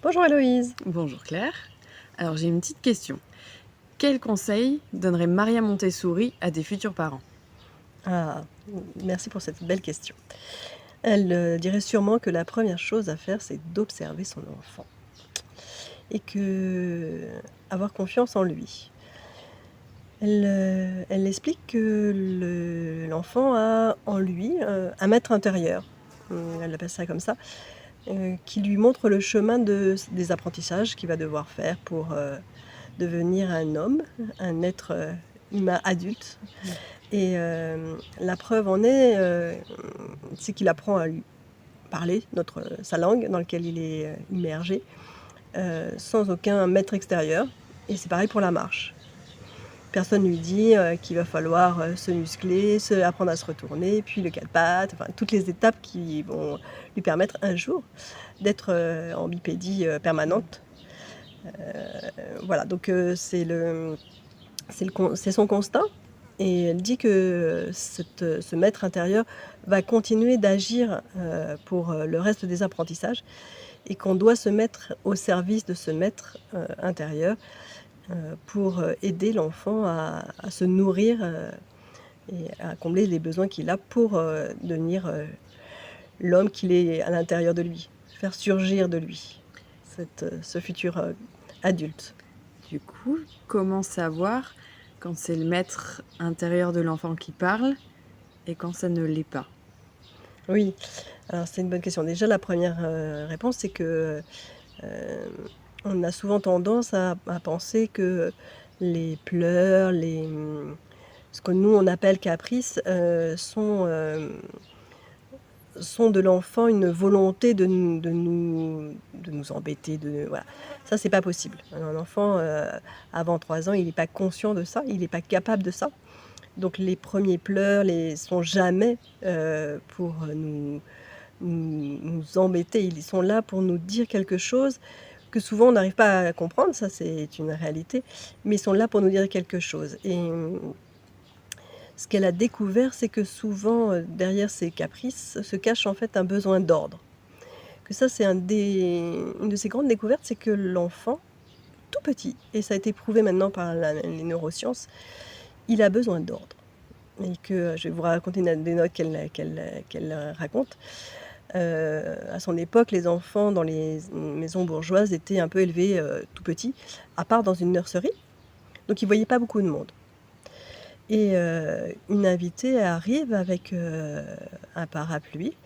Bonjour Héloïse. Bonjour Claire. Alors j'ai une petite question. Quel conseil donnerait Maria Montessori à des futurs parents? Ah, merci pour cette belle question. Elle dirait sûrement que la première chose à faire, c'est d'observer son enfant et que avoir confiance en lui. Elle explique que l'enfant a en lui, un maître intérieur, elle appelle ça comme ça, qui lui montre le chemin des apprentissages qu'il va devoir faire pour, devenir un homme, un être, humain adulte. Mmh. Et la preuve en est, c'est qu'il apprend à lui parler sa langue dans laquelle il est, immergé, sans aucun maître extérieur, et c'est pareil pour la marche. Personne lui dit, qu'il va falloir, se muscler, apprendre à se retourner, puis le 4 pattes, enfin toutes les étapes qui vont lui permettre un jour d'être, en bipédie, permanente. Voilà, donc c'est son constat, et elle dit que ce maître intérieur va continuer d'agir, pour, le reste des apprentissages, et qu'on doit se mettre au service de ce maître, intérieur, pour, aider l'enfant à se nourrir, et à combler les besoins qu'il a pour, devenir, l'homme qu'il est à l'intérieur de lui, faire surgir de lui ce futur, adulte. Du coup, comment savoir quand c'est le maître intérieur de l'enfant qui parle et quand ça ne l'est pas? Oui, alors c'est une bonne question. Déjà la première réponse, c'est que, on a souvent tendance à penser que les pleurs, ce que nous on appelle caprices, sont de l'enfant une volonté de nous embêter, voilà. Ça, c'est pas possible. Un enfant, avant 3 ans, il est pas conscient de ça, il est pas capable de ça. Donc les premiers pleurs sont jamais, pour, nous embêter. Ils sont là pour nous dire quelque chose que souvent on n'arrive pas à comprendre, ça c'est une réalité, mais ils sont là pour nous dire quelque chose. Et ce qu'elle a découvert, c'est que souvent, derrière ces caprices se cache en fait un besoin d'ordre. Que ça, c'est une de ses grandes découvertes, c'est que l'enfant, tout petit, et ça a été prouvé maintenant par les neurosciences, il a besoin d'ordre. Et que je vais vous raconter une anecdote qu'elle raconte. À son époque, les enfants dans les maisons bourgeoises étaient un peu élevés, tout petits, à part dans une nurserie, donc ils voyaient pas beaucoup de monde. Et une invitée arrive avec, un parapluie,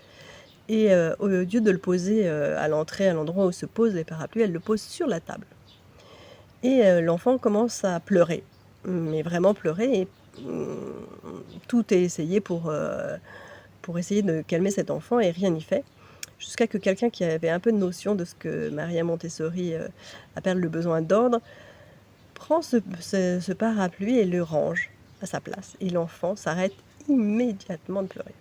et au lieu de le poser, à l'entrée, à l'endroit où se posent les parapluies, elle le pose sur la table. Et l'enfant commence à pleurer, mais vraiment pleurer, et tout est essayé pour essayer de calmer cet enfant, et rien n'y fait. Jusqu'à que quelqu'un qui avait un peu de notion de ce que Maria Montessori, appelle le besoin d'ordre, prend ce parapluie et le range à sa place, et l'enfant s'arrête immédiatement de pleurer.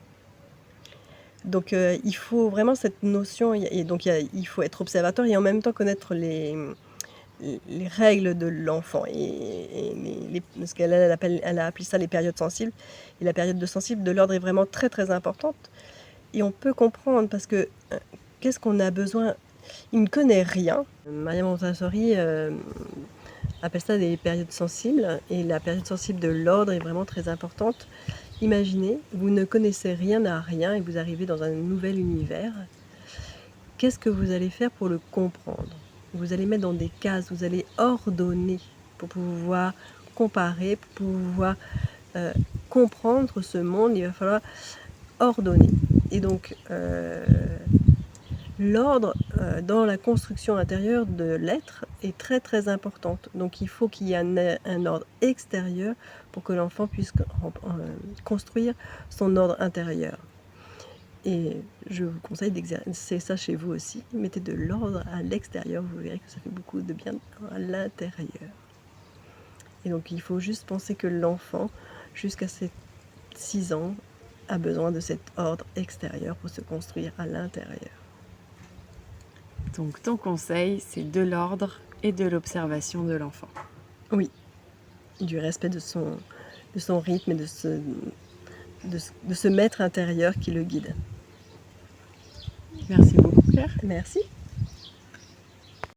Donc il faut vraiment cette notion, et donc il faut être observateur et en même temps connaître les règles de l'enfant, et ce elle a appelé ça les périodes sensibles, et la période de sensible de l'ordre est vraiment très, très importante, et on peut comprendre parce que, qu'est-ce qu'on a besoin? Il ne connaît rien. Maria Montessori, appelle ça des périodes sensibles, et la période sensible de l'ordre est vraiment très importante. Imaginez, vous ne connaissez rien à rien et vous arrivez dans un nouvel univers. Qu'est-ce que vous allez faire pour le comprendre? Vous allez mettre dans des cases, vous allez ordonner pour pouvoir comparer, pour pouvoir, heu, comprendre ce monde, il va falloir ordonner. Et donc, l'ordre, dans la construction intérieure de l'être est très, très importante. Donc il faut qu'il y ait un ordre extérieur pour que l'enfant puisse construire son ordre intérieur. Et je vous conseille d'exercer ça chez vous aussi. Mettez de l'ordre à l'extérieur, vous verrez que ça fait beaucoup de bien à l'intérieur. Et donc il faut juste penser que l'enfant, jusqu'à ses 6 ans, a besoin de cet ordre extérieur pour se construire à l'intérieur. Donc ton conseil, c'est de l'ordre et de l'observation de l'enfant. Oui, du respect de son rythme et de ce maître intérieur qui le guide. Merci beaucoup Claire. Merci.